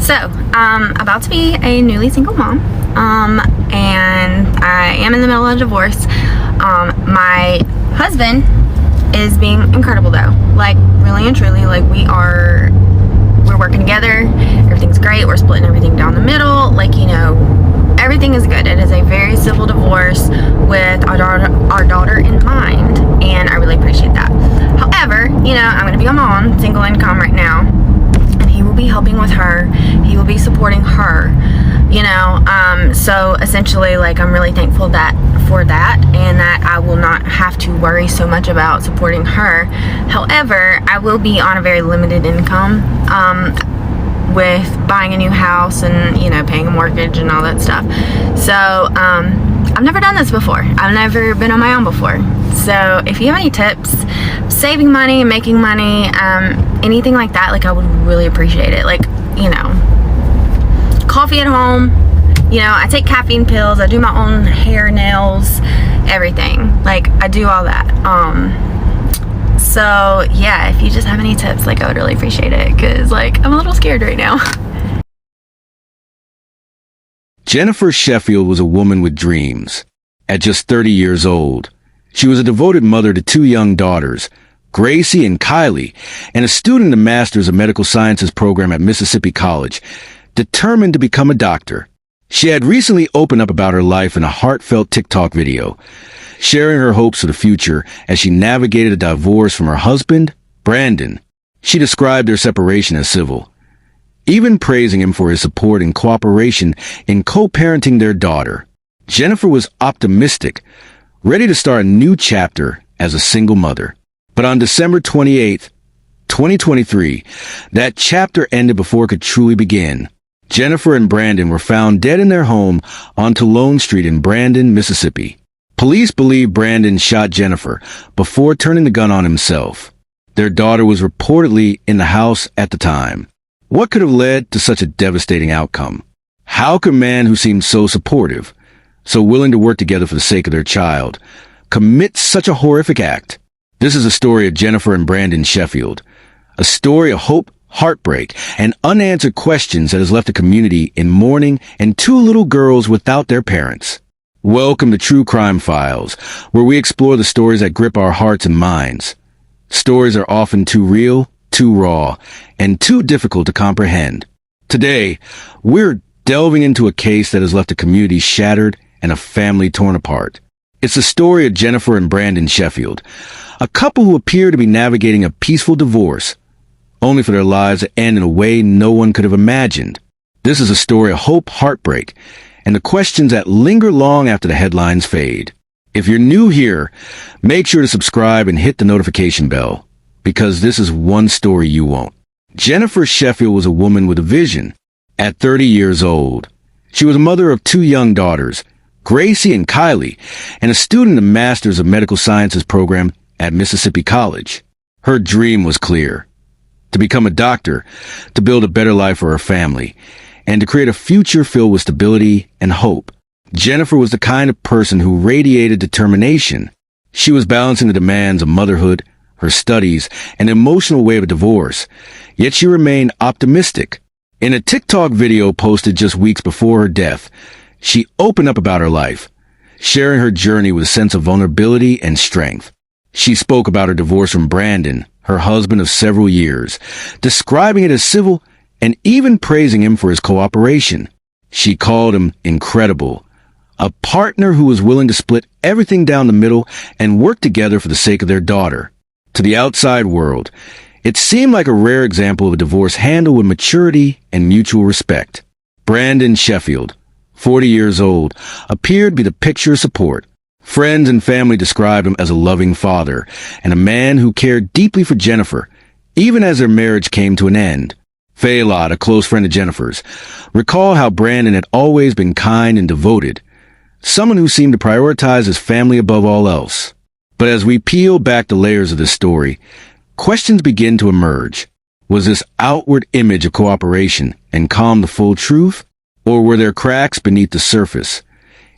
So, about to be a newly single mom, and I am in the middle of a divorce. My husband is being incredible though, like really and truly. Like we're working together, everything's great, we're splitting everything down the middle, like, you know, everything is good. It is a very civil divorce with our daughter in mind, and I really appreciate that. However, you know, I'm gonna be on my own, single income right now, and he will be helping with her, he will be supporting her, you know, so essentially, like, I'm really thankful for that, and that I will not have to worry so much about supporting her. However, I will be on a very limited income, with buying a new house and, you know, paying a mortgage and all that stuff. So, I've never done this before. I've never been on my own before. So, if you have any tips, saving money, making money, anything like that, like, I would really appreciate it. Like, you know, coffee at home, you know, I take caffeine pills, I do my own hair, nails, everything. Like, I do all that. So yeah, if you just have any tips, like, I would really appreciate it, because, like, I'm a little scared right now. Jennifer Sheffield was a woman with dreams. At just 30 years old, she was a devoted mother to two young daughters, Gracie and Kylie, and a student in the Master's of Medical Sciences program at Mississippi College, determined to become a doctor. She had recently opened up about her life in a heartfelt TikTok video, sharing her hopes for the future as she navigated a divorce from her husband, Brandon. She described their separation as civil, even praising him for his support and cooperation in co-parenting their daughter. Jennifer was optimistic, ready to start a new chapter as a single mother. But on December 28th, 2023, that chapter ended before it could truly begin. Jennifer and Brandon were found dead in their home on Tulone Street in Brandon, Mississippi. Police believe Brandon shot Jennifer before turning the gun on himself. Their daughter was reportedly in the house at the time. What could have led to such a devastating outcome? How could a man who seemed so supportive, so willing to work together for the sake of their child, commit such a horrific act? This is a story of Jennifer and Brandon Sheffield, a story of hope, heartbreak, and unanswered questions that has left a community in mourning and two little girls without their parents. Welcome to True Crime Files, where we explore the stories that grip our hearts and minds. Stories are often too real, too raw, and too difficult to comprehend. Today, we're delving into a case that has left a community shattered and a family torn apart. It's the story of Jennifer and Brandon Sheffield, a couple who appear to be navigating a peaceful divorce, only for their lives to end in a way no one could have imagined. This is a story of hope, heartbreak, and the questions that linger long after the headlines fade. If you're new here, make sure to subscribe and hit the notification bell, because this is one story you won't. Jennifer Sheffield was a woman with a vision. At 30 years old, she was a mother of two young daughters, Gracie and Kylie, and a student in the Master's of Medical Sciences program at Mississippi College. Her dream was clear: to become a doctor, to build a better life for her family, and to create a future filled with stability and hope. Jennifer was the kind of person who radiated determination. She was balancing the demands of motherhood, her studies, and the emotional wave of divorce, yet she remained optimistic. In a TikTok video posted just weeks before her death, she opened up about her life, sharing her journey with a sense of vulnerability and strength. She spoke about her divorce from Brandon, her husband of several years, describing it as civil and even praising him for his cooperation. She called him incredible, a partner who was willing to split everything down the middle and work together for the sake of their daughter. To the outside world, it seemed like a rare example of a divorce handled with maturity and mutual respect. Brandon Sheffield, 40 years old, appeared to be the picture of support. Friends and family described him as a loving father and a man who cared deeply for Jennifer, even as their marriage came to an end. Faylot, a close friend of Jennifer's, recalled how Brandon had always been kind and devoted, someone who seemed to prioritize his family above all else. But as we peel back the layers of this story, questions begin to emerge. Was this outward image of cooperation and calm the full truth? Or were there cracks beneath the surface,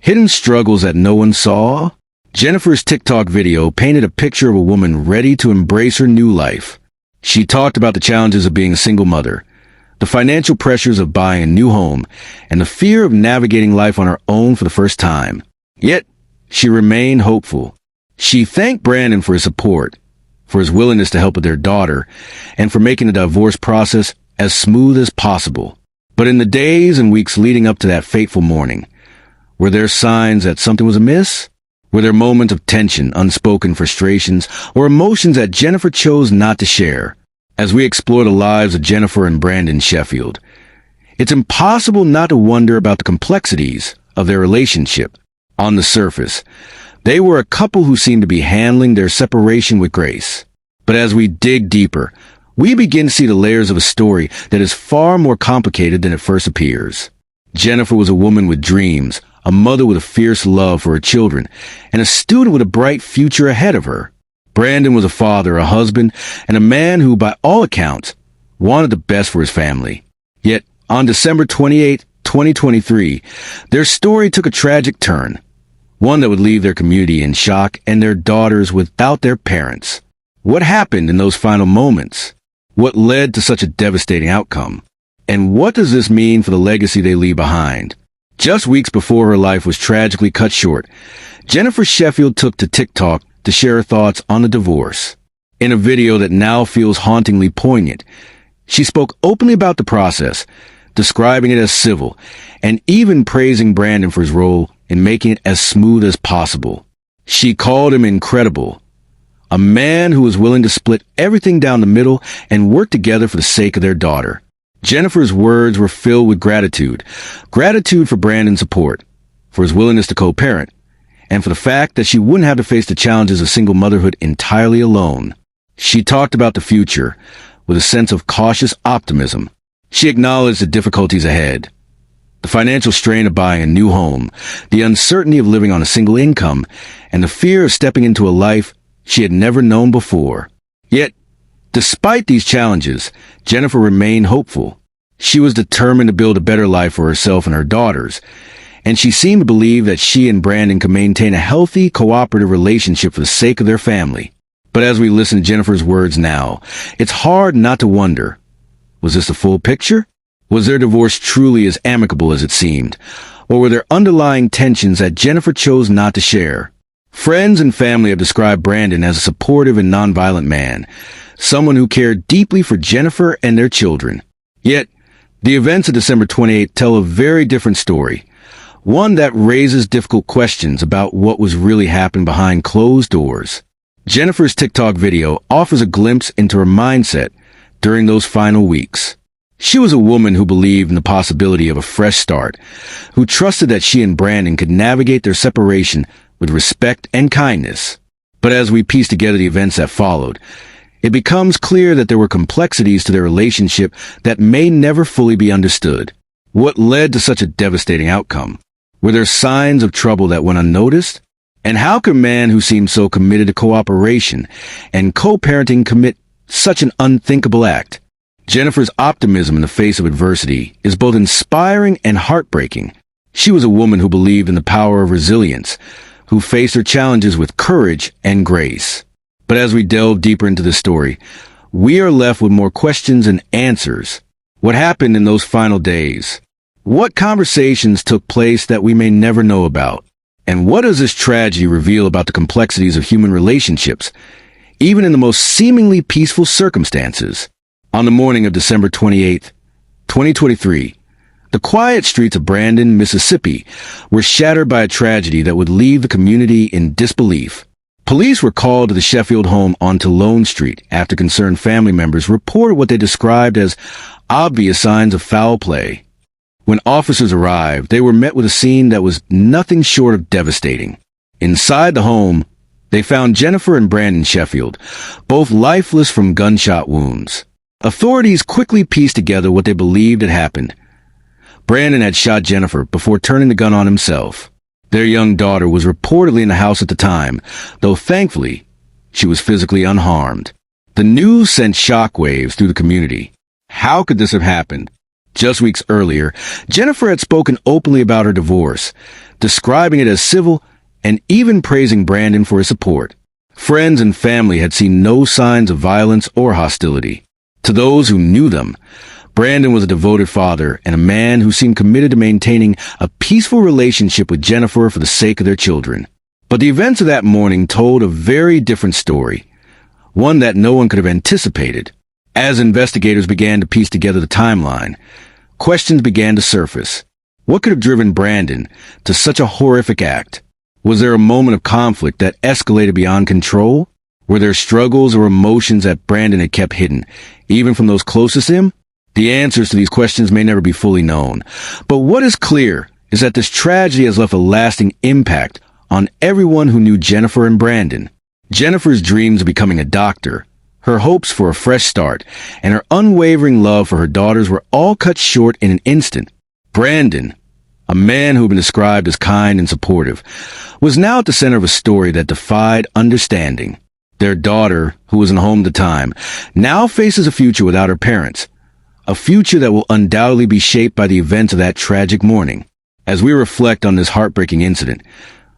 hidden struggles that no one saw? Jennifer's TikTok video painted a picture of a woman ready to embrace her new life. She talked about the challenges of being a single mother, the financial pressures of buying a new home, and the fear of navigating life on her own for the first time. Yet, she remained hopeful. She thanked Brandon for his support, for his willingness to help with their daughter, and for making the divorce process as smooth as possible. But in the days and weeks leading up to that fateful morning, were there signs that something was amiss? Were there moments of tension, unspoken frustrations, or emotions that Jennifer chose not to share? As we explore the lives of Jennifer and Brandon Sheffield, it's impossible not to wonder about the complexities of their relationship. On the surface, they were a couple who seemed to be handling their separation with grace. But as we dig deeper, we begin to see the layers of a story that is far more complicated than it first appears. Jennifer was a woman with dreams, a mother with a fierce love for her children, and a student with a bright future ahead of her. Brandon was a father, a husband, and a man who, by all accounts, wanted the best for his family. Yet, on December 28, 2023, their story took a tragic turn, one that would leave their community in shock and their daughters without their parents. What happened in those final moments? What led to such a devastating outcome? And what does this mean for the legacy they leave behind? Just weeks before her life was tragically cut short, Jennifer Sheffield took to TikTok to share her thoughts on the divorce. In a video that now feels hauntingly poignant, she spoke openly about the process, describing it as civil, and even praising Brandon for his role in making it as smooth as possible. She called him incredible, a man who was willing to split everything down the middle and work together for the sake of their daughter. Jennifer's words were filled with gratitude for Brandon's support, for his willingness to co-parent, and for the fact that she wouldn't have to face the challenges of single motherhood entirely alone. She talked about the future with a sense of cautious optimism. She acknowledged the difficulties ahead, the financial strain of buying a new home, the uncertainty of living on a single income, and the fear of stepping into a life she had never known before. Yet, despite these challenges, Jennifer remained hopeful. She was determined to build a better life for herself and her daughters, and she seemed to believe that she and Brandon could maintain a healthy, cooperative relationship for the sake of their family. But as we listen to Jennifer's words now, it's hard not to wonder, was this the full picture? Was their divorce truly as amicable as it seemed? Or were there underlying tensions that Jennifer chose not to share? Friends and family have described Brandon as a supportive and nonviolent man, someone who cared deeply for Jennifer and their children. Yet, the events of December 28th tell a very different story, one that raises difficult questions about what was really happening behind closed doors. Jennifer's TikTok video offers a glimpse into her mindset during those final weeks. She was a woman who believed in the possibility of a fresh start, who trusted that she and Brandon could navigate their separation with respect and kindness. But as we piece together the events that followed, it becomes clear that there were complexities to their relationship that may never fully be understood. What led to such a devastating outcome? Were there signs of trouble that went unnoticed? And how could a man who seemed so committed to cooperation and co-parenting commit such an unthinkable act? Jennifer's optimism in the face of adversity is both inspiring and heartbreaking. She was a woman who believed in the power of resilience, who faced her challenges with courage and grace. But as we delve deeper into the story, we are left with more questions and answers. What happened in those final days? What conversations took place that we may never know about? And what does this tragedy reveal about the complexities of human relationships, even in the most seemingly peaceful circumstances? On the morning of December 28, 2023, the quiet streets of Brandon, Mississippi, were shattered by a tragedy that would leave the community in disbelief. Police were called to the Sheffield home on Lone Street after concerned family members reported what they described as obvious signs of foul play. When officers arrived, they were met with a scene that was nothing short of devastating. Inside the home, they found Jennifer and Brandon Sheffield, both lifeless from gunshot wounds. Authorities quickly pieced together what they believed had happened. Brandon had shot Jennifer before turning the gun on himself. Their young daughter was reportedly in the house at the time, though thankfully, she was physically unharmed. The news sent shockwaves through the community. How could this have happened? Just weeks earlier, Jennifer had spoken openly about her divorce, describing it as civil and even praising Brandon for his support. Friends and family had seen no signs of violence or hostility. To those who knew them, Brandon was a devoted father and a man who seemed committed to maintaining a peaceful relationship with Jennifer for the sake of their children. But the events of that morning told a very different story, one that no one could have anticipated. As investigators began to piece together the timeline, questions began to surface. What could have driven Brandon to such a horrific act? Was there a moment of conflict that escalated beyond control? Were there struggles or emotions that Brandon had kept hidden, even from those closest to him? The answers to these questions may never be fully known, but what is clear is that this tragedy has left a lasting impact on everyone who knew Jennifer and Brandon. Jennifer's dreams of becoming a doctor, her hopes for a fresh start, and her unwavering love for her daughters were all cut short in an instant. Brandon, a man who had been described as kind and supportive, was now at the center of a story that defied understanding. Their daughter, who was in home at the time, now faces a future without her parents, a future that will undoubtedly be shaped by the events of that tragic morning. As we reflect on this heartbreaking incident,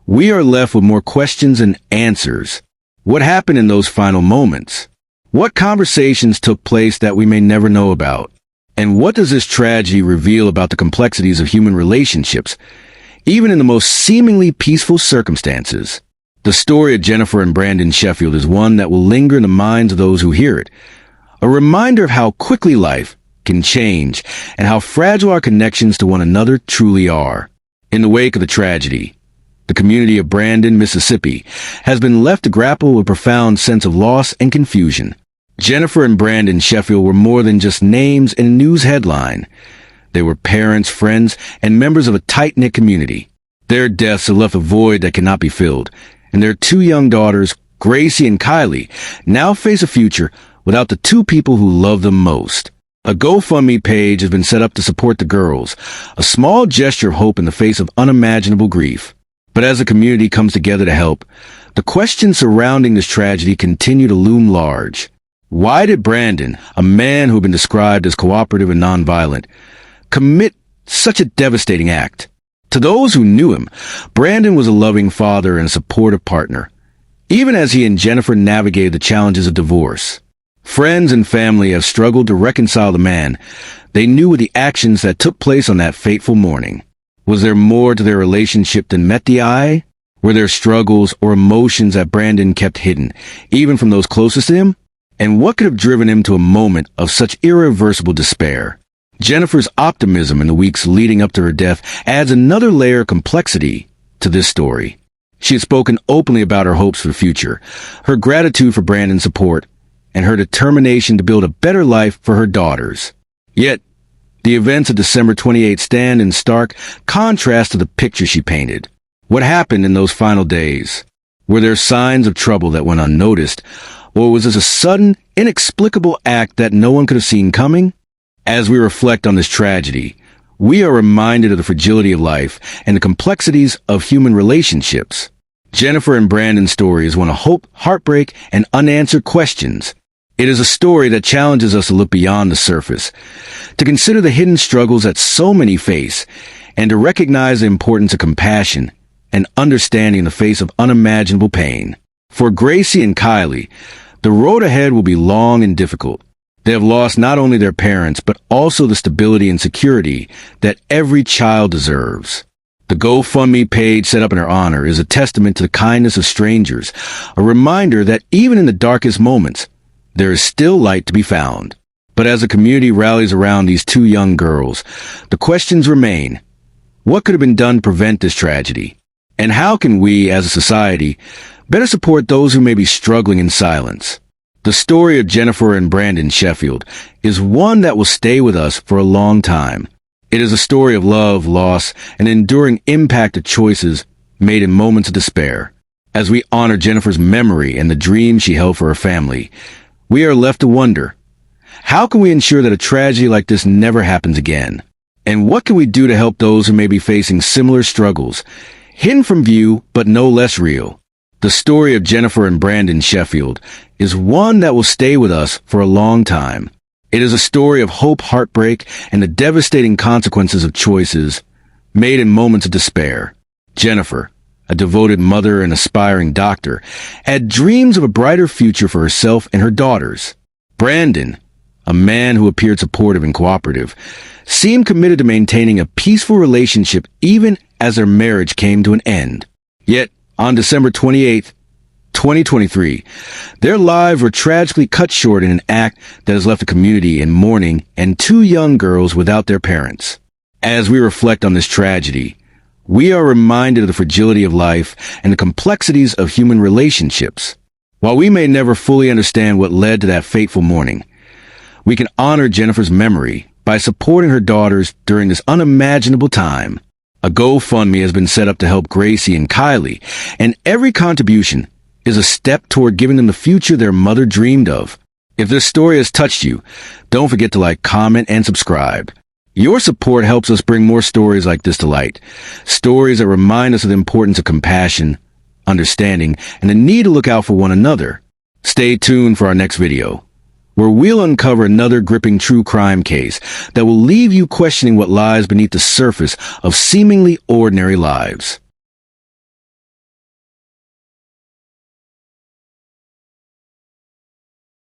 we are left with more questions than answers. What happened in those final moments? What conversations took place that we may never know about? And what does this tragedy reveal about the complexities of human relationships, even in the most seemingly peaceful circumstances? The story of Jennifer and Brandon Sheffield is one that will linger in the minds of those who hear it, a reminder of how quickly life can change and how fragile our connections to one another truly are. In the wake of the tragedy, the community of Brandon, Mississippi, has been left to grapple with a profound sense of loss and confusion. Jennifer and Brandon Sheffield were more than just names in a news headline. They were parents, friends, and members of a tight-knit community. Their deaths have left a void that cannot be filled, and their two young daughters, Gracie and Kylie, now face a future without the two people who love them most. A GoFundMe page has been set up to support the girls, a small gesture of hope in the face of unimaginable grief. But as the community comes together to help, the questions surrounding this tragedy continue to loom large. Why did Brandon, a man who had been described as cooperative and nonviolent, commit such a devastating act? To those who knew him, Brandon was a loving father and a supportive partner, even as he and Jennifer navigated the challenges of divorce. Friends and family have struggled to reconcile the man they knew with the actions that took place on that fateful morning. Was there more to their relationship than met the eye? Were there struggles or emotions that Brandon kept hidden, even from those closest to him? And what could have driven him to a moment of such irreversible despair? Jennifer's optimism in the weeks leading up to her death adds another layer of complexity to this story. She had spoken openly about her hopes for the future, her gratitude for Brandon's support, and her determination to build a better life for her daughters. Yet, the events of December 28 stand in stark contrast to the picture she painted. What happened in those final days? Were there signs of trouble that went unnoticed, or was this a sudden, inexplicable act that no one could have seen coming? As we reflect on this tragedy, we are reminded of the fragility of life and the complexities of human relationships. Jennifer and Brandon's story is one of hope, heartbreak, and unanswered questions. It is a story that challenges us to look beyond the surface, to consider the hidden struggles that so many face, and to recognize the importance of compassion and understanding in the face of unimaginable pain. For Gracie and Kylie, the road ahead will be long and difficult. They have lost not only their parents, but also the stability and security that every child deserves. The GoFundMe page set up in her honor is a testament to the kindness of strangers, a reminder that even in the darkest moments, there is still light to be found. But as the community rallies around these two young girls, the questions remain. What could have been done to prevent this tragedy? And how can we, as a society, better support those who may be struggling in silence? The story of Jennifer and Brandon Sheffield is one that will stay with us for a long time. It is a story of love, loss, and enduring impact of choices made in moments of despair. As we honor Jennifer's memory and the dreams she held for her family, we are left to wonder, how can we ensure that a tragedy like this never happens again? And what can we do to help those who may be facing similar struggles, hidden from view but no less real? The story of Jennifer and Brandon Sheffield is one that will stay with us for a long time. It is a story of hope, heartbreak, and the devastating consequences of choices made in moments of despair. Jennifer, a devoted mother and aspiring doctor, had dreams of a brighter future for herself and her daughters. Brandon, a man who appeared supportive and cooperative, seemed committed to maintaining a peaceful relationship even as their marriage came to an end. Yet, on December 28th, 2023, their lives were tragically cut short in an act that has left the community in mourning and two young girls without their parents. As we reflect on this tragedy, we are reminded of the fragility of life and the complexities of human relationships. While we may never fully understand what led to that fateful morning, we can honor Jennifer's memory by supporting her daughters during this unimaginable time. A GoFundMe has been set up to help Gracie and Kylie, and every contribution is a step toward giving them the future their mother dreamed of. If this story has touched you, don't forget to like, comment, and subscribe. Your support helps us bring more stories like this to light. Stories that remind us of the importance of compassion, understanding, and the need to look out for one another. Stay tuned for our next video, where we'll uncover another gripping true crime case that will leave you questioning what lies beneath the surface of seemingly ordinary lives.